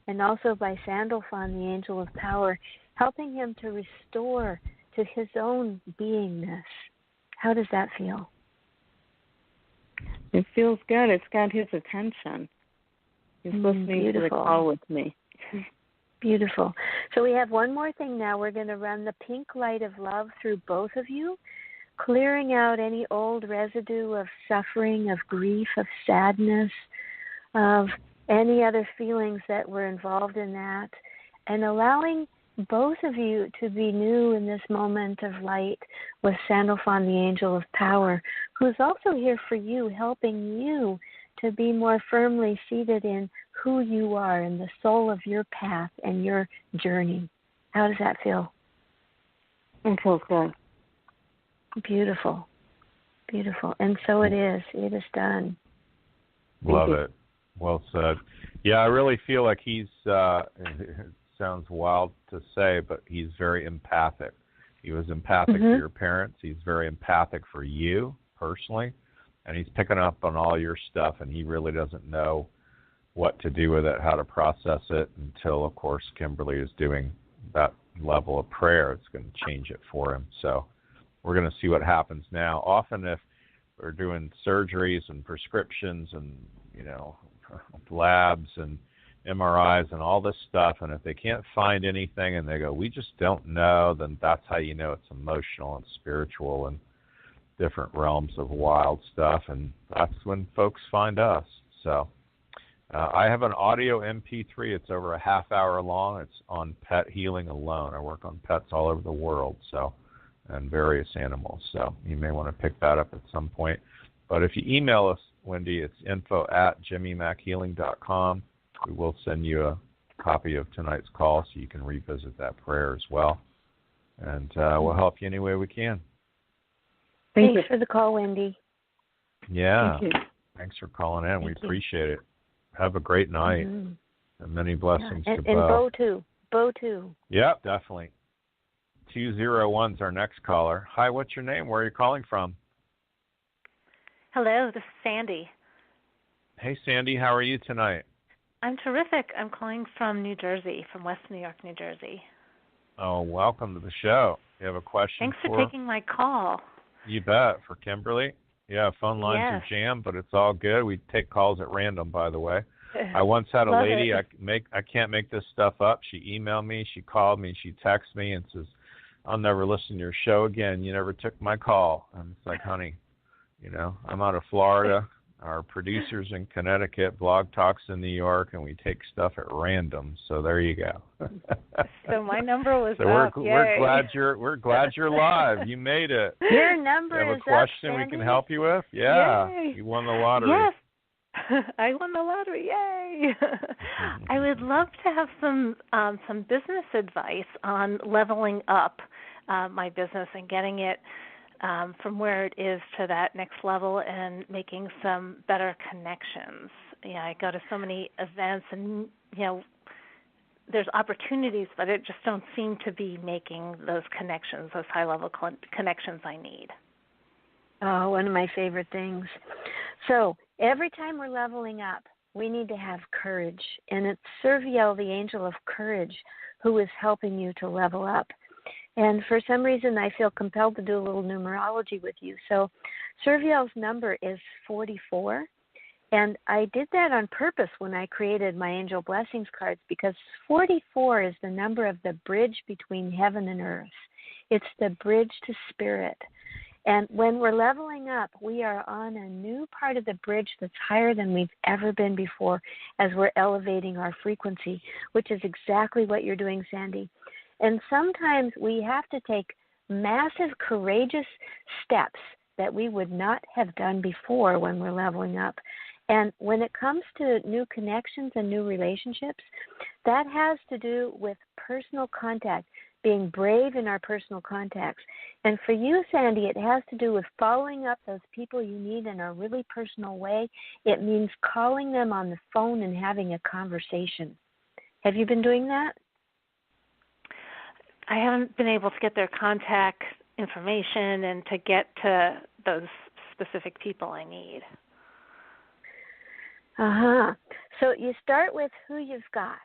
and also by Sandalphon, the angel of power, helping him to restore to his own beingness. How does that feel? It feels good. It's got his attention. He's listening to the call with me. Beautiful. So we have one more thing now. We're going to run the pink light of love through both of you, clearing out any old residue of suffering, of grief, of sadness, of any other feelings that were involved in that, and allowing both of you to be new in this moment of light with Sandalphon, the angel of power, who's also here for you, helping you to be more firmly seated in who you are and the soul of your path and your journey. How does that feel? It feels good. Beautiful. Beautiful. And so it is. It is done. Love it. Well said. Yeah, I really feel like he's, it sounds wild to say, but he's very empathic. He was empathic for your parents. He's very empathic for you personally. And he's picking up on all your stuff, and he really doesn't know what to do with it, how to process it, until, of course, Kimberly is doing that level of prayer. It's going to change it for him. So we're going to see what happens now. Often if we're doing surgeries and prescriptions and, labs and MRIs and all this stuff, and if they can't find anything and they go, we just don't know, then that's how you know it's emotional and spiritual and different realms of wild stuff, and that's when folks find us. So I have an audio MP3. It's over a half hour long. It's on pet healing alone. I work on pets all over the world, and various animals. So you may want to pick that up at some point. But if you email us, Wendy, it's info@jimmymackhealing.com. We will send you a copy of tonight's call so you can revisit that prayer as well. And we'll help you any way we can. Thanks for the call, Wendy. Yeah. Thanks for calling in. We appreciate it. Have a great night. And many blessings to Bo. And Bo too. Yep, definitely. 201's our next caller. Hi, what's your name? Where are you calling from? Hello, this is Sandy. Hey, Sandy. How are you tonight? I'm terrific. I'm calling from New Jersey, from West New York, New Jersey. Oh, welcome to the show. You have a question? Thanks for taking my call. You bet. For Kimberly? Yeah, phone lines are jammed, but it's all good. We take calls at random, by the way. I once had a lady, I can't make this stuff up. She emailed me, she called me, she texted me and says, I'll never listen to your show again. You never took my call. And it's like, honey, I'm out of Florida. Our producer's in Connecticut, Blog Talk's in New York, and we take stuff at random. So there you go. So my number was so up. We're glad you're live. You made it. Your number is up. You have a question we can help you with? Yeah. Yay. You won the lottery. Yes. I won the lottery. Yay. I would love to have some business advice on leveling up my business and getting it from where it is to that next level and making some better connections. I go to so many events and, there's opportunities, but it just don't seem to be making those connections, those high-level connections I need. Oh, one of my favorite things. So every time we're leveling up, we need to have courage. And it's Serviel, the angel of courage, who is helping you to level up. And for some reason, I feel compelled to do a little numerology with you. So Serviel's number is 44. And I did that on purpose when I created my Angel Blessings cards, because 44 is the number of the bridge between heaven and earth. It's the bridge to spirit. And when we're leveling up, we are on a new part of the bridge that's higher than we've ever been before as we're elevating our frequency, which is exactly what you're doing, Sandy. And sometimes we have to take massive, courageous steps that we would not have done before when we're leveling up. And when it comes to new connections and new relationships, that has to do with personal contact, being brave in our personal contacts. And for you, Sandy, it has to do with following up those people you need in a really personal way. It means calling them on the phone and having a conversation. Have you been doing that? I haven't been able to get their contact information and to get to those specific people I need. So you start with who you've got.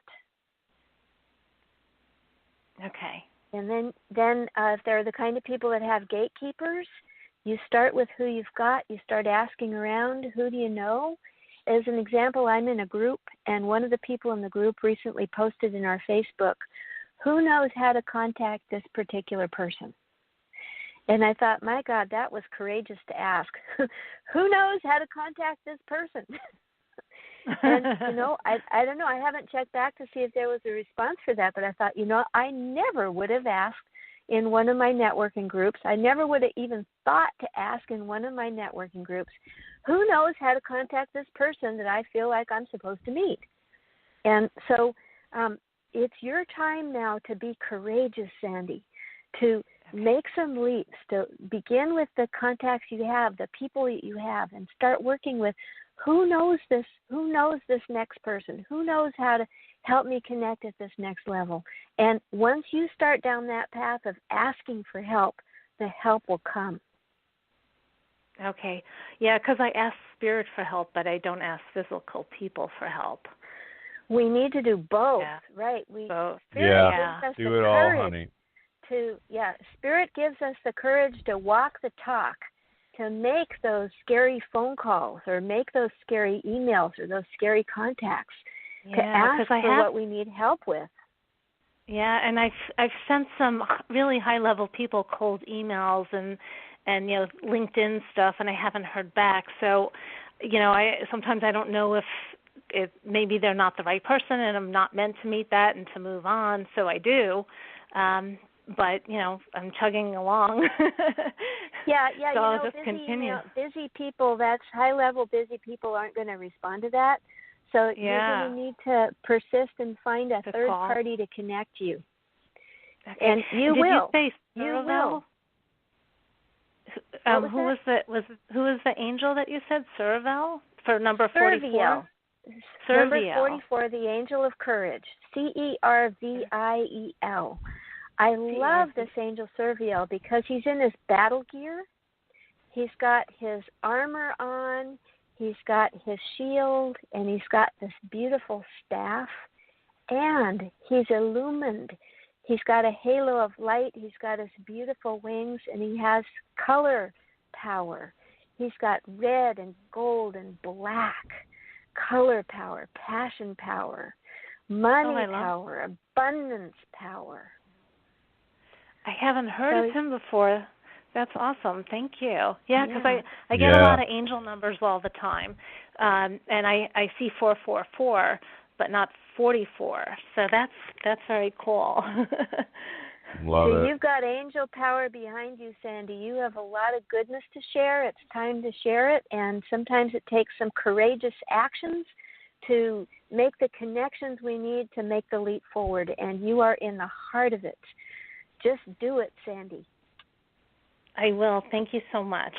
Okay. And then if they're the kind of people that have gatekeepers, you start with who you've got. You start asking around, who do you know? As an example, I'm in a group, and one of the people in the group recently posted in our Facebook, who knows how to contact this particular person? And I thought, my God, that was courageous to ask. Who knows how to contact this person? And, I don't know. I haven't checked back to see if there was a response for that, but I thought, I never would have asked in one of my networking groups. I never would have even thought to ask in one of my networking groups, who knows how to contact this person that I feel like I'm supposed to meet? And so it's your time now to be courageous, Sandy, to make some leaps, to begin with the contacts you have, the people that you have, and start working with who knows this next person, who knows how to help me connect at this next level. And once you start down that path of asking for help, the help will come. Okay. Yeah, because I ask spirit for help, but I don't ask physical people for help. We need to do both, right? Spirit gives us do the it all, courage honey. Spirit gives us the courage to walk the talk, to make those scary phone calls or make those scary emails or those scary contacts, to ask for what we need help with. Yeah, and I've sent some really high-level people cold emails and LinkedIn stuff, and I haven't heard back. So, sometimes I don't know if maybe they're not the right person and I'm not meant to meet that and to move on. So I do. But, I'm chugging along. So I'll just continue. Busy people, that's high-level busy people aren't going to respond to that. So you're going to need to persist and find a third party to connect you. Okay. And you Did will. You say Suravel? Who was the angel that you said? Suravel? For number 44? Number 44, the angel of courage. Cerviel. I love this angel Cerviel because he's in his battle gear. He's got his armor on, he's got his shield, and he's got this beautiful staff, and he's illumined. He's got a halo of light, he's got his beautiful wings, and he has color power. He's got red and gold and black, color power, passion power, money power, abundance power. I haven't heard of him before. That's awesome. Thank you. Yeah, because I get a lot of angel numbers all the time, and I see 444, but not 44. So that's very cool. Love it. You've got angel power behind you, Sandy. You have a lot of goodness to share. It's time to share it, and sometimes it takes some courageous actions to make the connections we need to make the leap forward, and you are in the heart of it. Just do it, Sandy. I will. Thank you so much.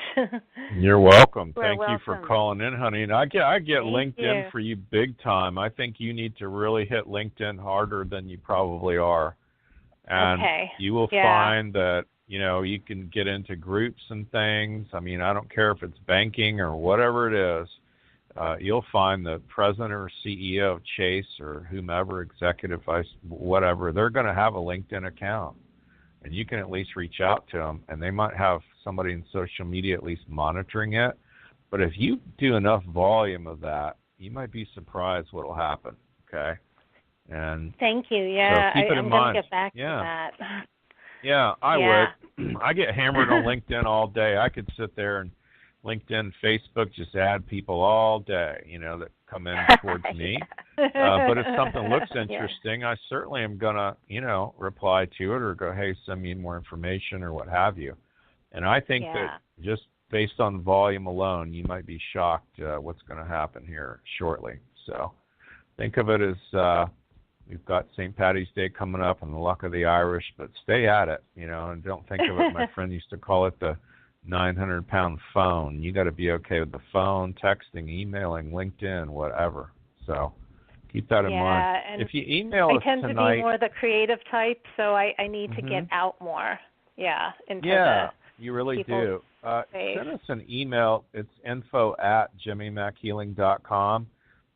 You're welcome. You're Thank welcome. you for calling in, honey. And I get LinkedIn you. for you big time. I think you need to really hit LinkedIn harder than you probably are. And you will find that, you can get into groups and things. I mean, I don't care if it's banking or whatever it is. You'll find the president or CEO of Chase or whomever, executive vice, whatever, they're going to have a LinkedIn account. And you can at least reach out to them, and they might have somebody in social media at least monitoring it. But if you do enough volume of that, you might be surprised what will happen, okay? And thank you. Yeah, so I'm going to get back to that. Yeah, I would. I get hammered on LinkedIn all day. I could sit there and LinkedIn, Facebook, just add people all day, that come in towards me. But if something looks interesting, I certainly am going to, reply to it or go, hey, send me more information or what have you. And I think that just based on volume alone, you might be shocked what's going to happen here shortly. So think of it as we've got St. Paddy's Day coming up and the luck of the Irish, but stay at it, and don't think of it. My friend used to call it the 900-pound phone. You got to be okay with the phone, texting, emailing, LinkedIn, whatever. So keep that in mind. And if you email us tonight, I tend to be more the creative type, so I need to get out more. You really do. Send us an email. It's info@jimmymackhealing.com,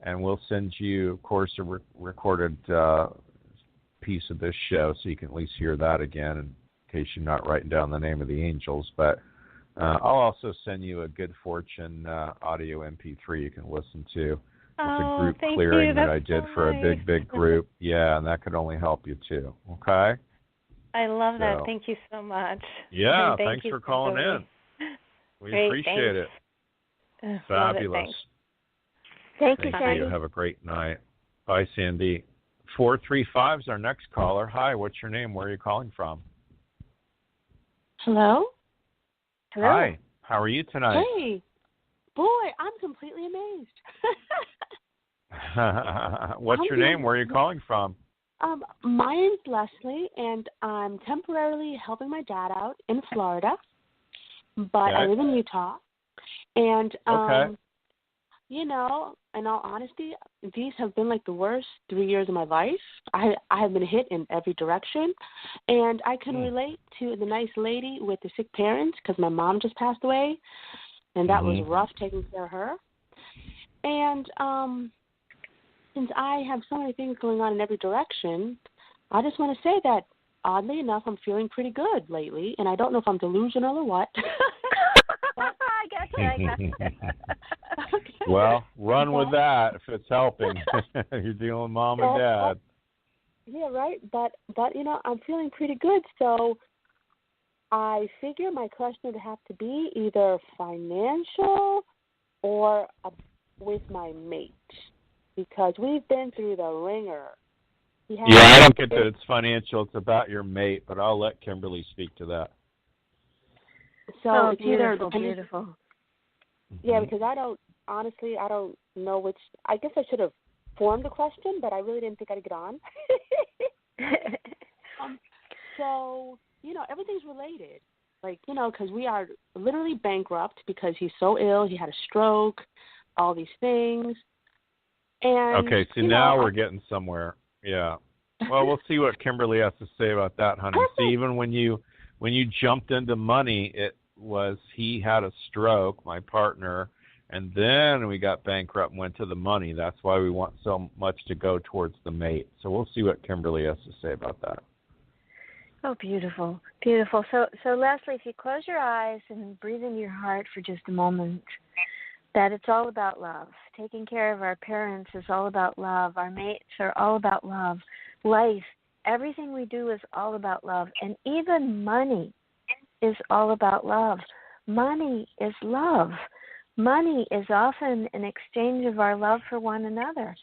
and we'll send you, of course, a recorded piece of this show, so you can at least hear that again in case you're not writing down the name of the angels. But I'll also send you a Good Fortune audio MP3 you can listen to. It's a group clearing that I did for a big group. Yeah, and that could only help you too. Okay? I love that. Thank you so much. Yeah, thanks for calling in. We appreciate it. Fabulous. Thank you, Sandy. You. Have a great night. Bye, Sandy. 435 is our next caller. Hi, what's your name? Where are you calling from? Hello? Hello. Hi. How are you tonight? Hey. Boy, I'm completely amazed. What's your name? Where are you calling from? My name's Leslie, and I'm temporarily helping my dad out in Florida, but I live in Utah. And, you know, in all honesty, these have been like the worst 3 years of my life. I have been hit in every direction, and I can relate to the nice lady with the sick parents because my mom just passed away, and that was rough taking care of her. And since I have so many things going on in every direction, I just want to say that, oddly enough, I'm feeling pretty good lately, and I don't know if I'm delusional or what. I gotcha. Okay. Well, run with that if it's helping. You're dealing with mom and dad. Yeah, right. But you know, I'm feeling pretty good, so I figure my question would have to be either financial or with my mate, because we've been through the ringer. I don't get that it's financial. It's about your mate, but I'll let Kimberly speak to that. So it's beautiful, either beautiful. Yeah, because I don't know which. I guess I should have formed the question, but I really didn't think I'd get on. So, you know, everything's related. Like, you know, because we are literally bankrupt because he's so ill. He had a stroke, all these things. And, okay, so now we're getting somewhere. Yeah. Well, we'll see what Kimberly has to say about that, honey. Perfect. See, even when you jumped into money, it was he had a stroke, my partner, and then we got bankrupt and went to the money. That's why we want so much to go towards the mate. So we'll see what Kimberly has to say about that. Oh, beautiful, beautiful. So Leslie, if you close your eyes and breathe in your heart for just a moment, that it's all about love. Taking care of our parents is all about love. Our mates are all about love. Life, everything we do is all about love. And even money is all about love. Money is love. Money is often an exchange of our love for one another.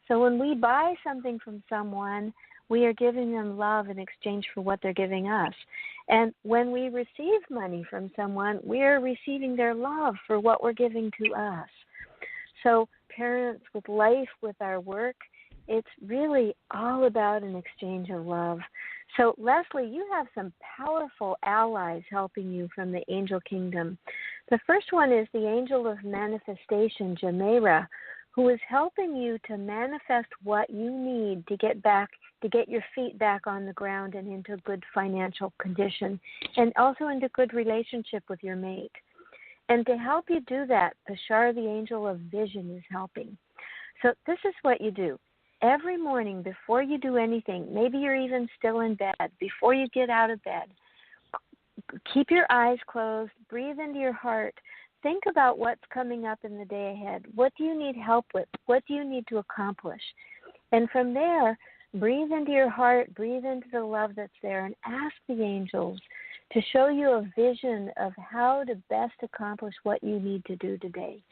So when we buy something from someone, we are giving them love in exchange for what they're giving us. And when we receive money from someone, we are receiving their love for what we're giving to us. So parents, with life, with our work, it's really all about an exchange of love. So, Leslie, you have some powerful allies helping you from the angel kingdom. The first one is the angel of manifestation, Jamera, who is helping you to manifest what you need to get your feet back on the ground and into good financial condition, and also into good relationship with your mate. And to help you do that, Bashar, the angel of vision, is helping. So this is what you do. Every morning before you do anything, maybe you're even still in bed, before you get out of bed, keep your eyes closed, breathe into your heart, think about what's coming up in the day ahead. What do you need help with? What do you need to accomplish? And from there, breathe into your heart, breathe into the love that's there, and ask the angels to show you a vision of how to best accomplish what you need to do today.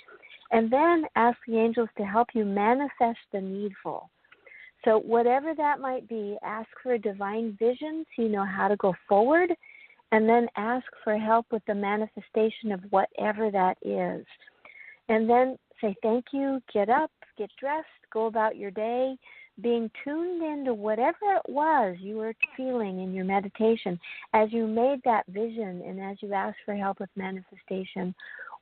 And then ask the angels to help you manifest the needful. So whatever that might be, ask for divine vision so you know how to go forward, and then ask for help with the manifestation of whatever that is. And then say thank you, get up, get dressed, go about your day, being tuned into whatever it was you were feeling in your meditation as you made that vision and as you asked for help with manifestation.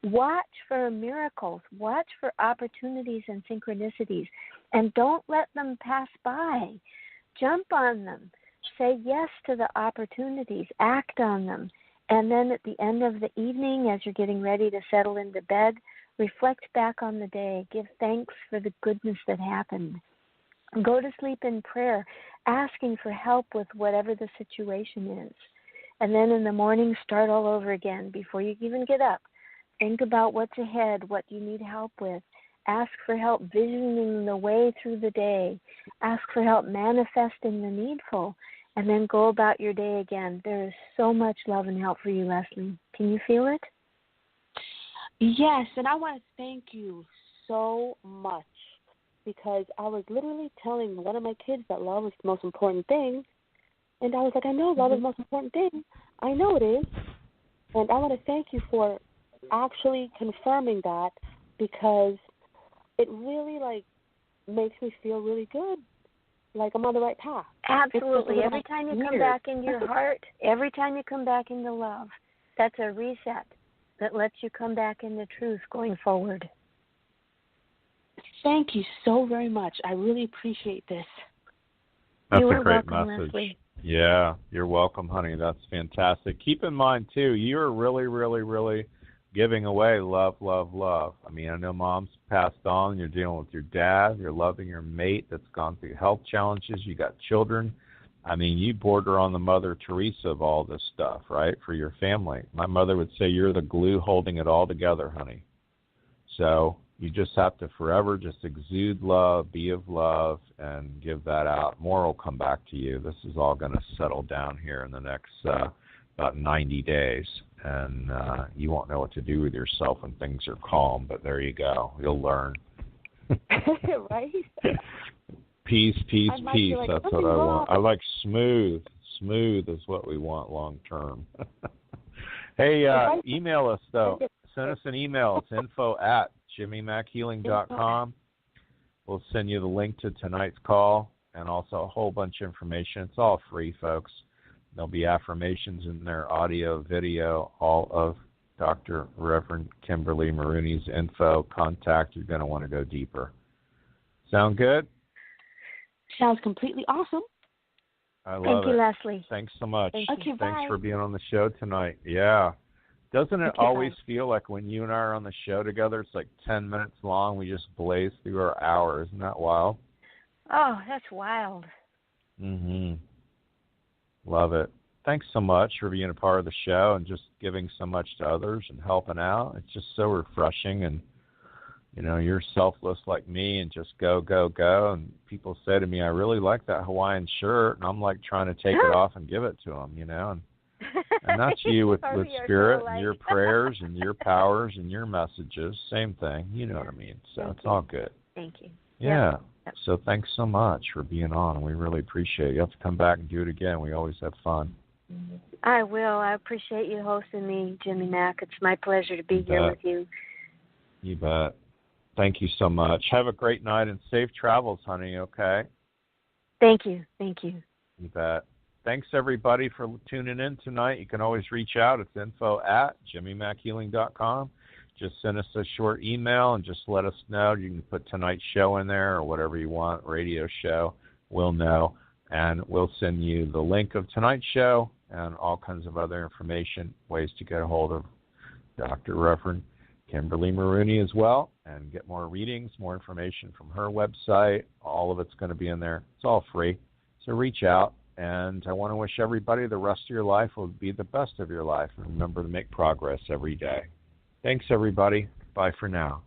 Watch for miracles. Watch for opportunities and synchronicities. And don't let them pass by. Jump on them. Say yes to the opportunities. Act on them. And then at the end of the evening, as you're getting ready to settle into bed, reflect back on the day. Give thanks for the goodness that happened. Go to sleep in prayer, asking for help with whatever the situation is. And then in the morning, start all over again before you even get up. Think about what's ahead, what you need help with. Ask for help visioning the way through the day. Ask for help manifesting the needful. And then go about your day again. There is so much love and help for you, Leslie. Can you feel it? Yes, and I want to thank you so much, because I was literally telling one of my kids that love is the most important thing. And I was like, I know love is the most important thing. I know it is. And I want to thank you for actually confirming that, because it really, makes me feel really good, like I'm on the right path. Absolutely. Every time you come back into your heart, every time you come back into love, that's a reset that lets you come back into truth going forward. Thank you so very much. I really appreciate this. That's you a great welcome, message. Leslie. Yeah, you're welcome, honey. That's fantastic. Keep in mind, too, you're really, really, really giving away love, love, love. I mean, I know Mom's passed on. You're dealing with your dad. You're loving your mate that's gone through health challenges. You got children. I mean, you border on the Mother Teresa of all this stuff, right, for your family. My mother would say you're the glue holding it all together, honey. So you just have to forever just exude love, be of love, and give that out. More will come back to you. This is all going to settle down here in the next about 90 days, and you won't know what to do with yourself when things are calm, but there you go. You'll learn. Right? Peace, peace, peace. Like, that's what I want. I like smooth. Smooth is what we want long term. Hey, email us, though. Send us an email. It's info@jimmymackhealing.com. We'll send you the link to tonight's call and also a whole bunch of information. It's all free, folks. There'll be affirmations in there, audio, video, all of Dr. Reverend Kimberly Marooney's info, contact. You're going to want to go deeper. Sound good? Sounds completely awesome. I love Thank you, it. Leslie. Thanks so much. Okay, Thanks for being on the show tonight. Yeah. Doesn't it always feel like when you and I are on the show together, it's like 10 minutes long, we just blaze through our hour. Isn't that wild? Oh, that's wild. Mm-hmm. Love it. Thanks so much for being a part of the show and just giving so much to others and helping out. It's just so refreshing, and, you know, you're selfless like me and just go, go, go. And people say to me, I really like that Hawaiian shirt, and I'm like trying to take it off and give it to them, you know. And that's you with spirit and your prayers and your powers and your messages. Same thing. You know what I mean. So it's all good. Thank you. Yeah. Yep. So thanks so much for being on. We really appreciate it. You have to come back and do it again. We always have fun. I will. I appreciate you hosting me, Jimmy Mack. It's my pleasure to be here with you. You bet. Thank you so much. Have a great night and safe travels, honey, okay? Thank you. Thank you. You bet. Thanks, everybody, for tuning in tonight. You can always reach out. It's info@jimmymackhealing.com. Just send us a short email and just let us know. You can put tonight's show in there or whatever you want, radio show. We'll know. And we'll send you the link of tonight's show and all kinds of other information, ways to get a hold of Dr. Reverend Kimberly Marooney as well, and get more readings, more information from her website. All of it's going to be in there. It's all free. So reach out. And I want to wish everybody the rest of your life will be the best of your life. And remember to make progress every day. Thanks, everybody. Bye for now.